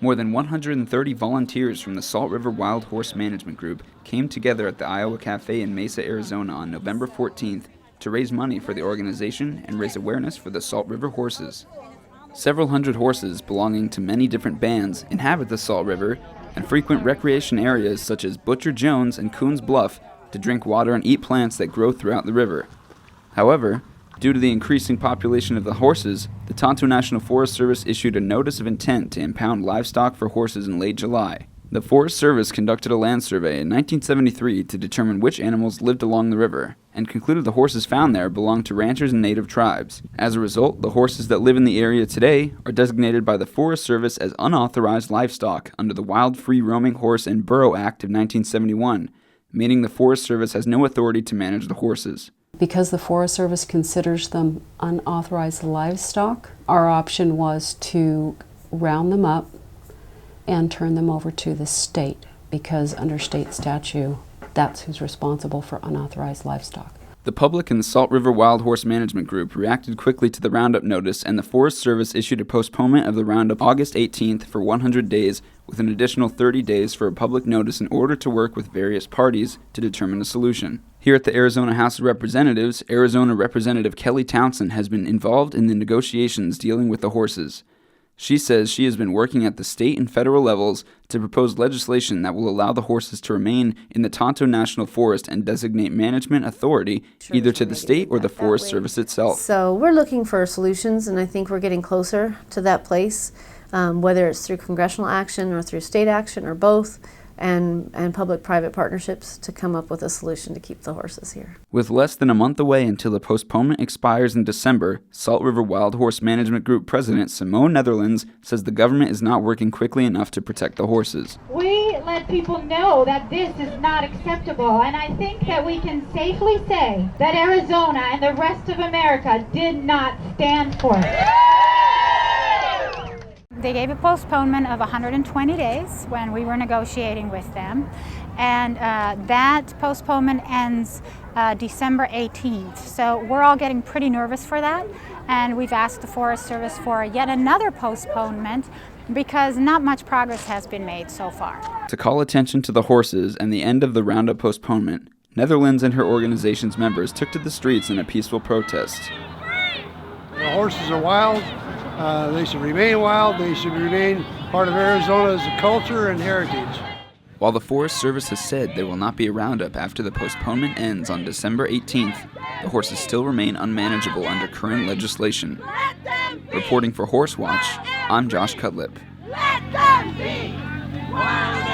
More than 130 volunteers from the Salt River Wild Horse Management Group came together at the Iowa Cafe in Mesa, Arizona on November 14th to raise money for the organization and raise awareness for the Salt River horses. Several hundred horses belonging to many different bands inhabit the Salt River and frequent recreation areas such as Butcher Jones and Coons Bluff to drink water and eat plants that grow throughout the river. However, due to the increasing population of the horses, the Tonto National Forest Service issued a notice of intent to impound livestock for horses in late July. The Forest Service conducted a land survey in 1973 to determine which animals lived along the river, and concluded the horses found there belonged to ranchers and native tribes. As a result, the horses that live in the area today are designated by the Forest Service as unauthorized livestock under the Wild Free Roaming Horse and Burro Act of 1971, meaning the Forest Service has no authority to manage the horses. Because the Forest Service considers them unauthorized livestock, our option was to round them up and turn them over to the state, because under state statute, that's who's responsible for unauthorized livestock. The public and the Salt River Wild Horse Management Group reacted quickly to the roundup notice, and the Forest Service issued a postponement of the roundup August 18th for 100 days, with an additional 30 days for a public notice in order to work with various parties to determine a solution. Here at the Arizona House of Representatives, Arizona Representative Kelly Townsend has been involved in the negotiations dealing with the horses. She says she has been working at the state and federal levels to propose legislation that will allow the horses to remain in the Tonto National Forest and designate management authority either to the state or the Forest Service itself. So we're looking for solutions, and I think we're getting closer to that place, whether it's through congressional action or through state action or both, and public-private partnerships to come up with a solution to keep the horses here. With less than a month away until the postponement expires in December, Salt River Wild Horse Management Group President Simone Netherlands says the government is not working quickly enough to protect the horses. We let people know that this is not acceptable, and I think that we can safely say that Arizona and the rest of America did not stand for it. They gave a postponement of 120 days when we were negotiating with them, and that postponement ends December 18th. So we're all getting pretty nervous for that, and we've asked the Forest Service for yet another postponement because not much progress has been made so far. To call attention to the horses and the end of the roundup postponement, Netherlands and her organization's members took to the streets in a peaceful protest. The horses are wild. They should remain wild. They should remain part of Arizona's culture and heritage. While the Forest Service has said there will not be a roundup after the postponement ends on December 18th, the horses still remain unmanageable under current legislation. Reporting for Horse Watch, I'm Josh Cutlip. Let them be wild.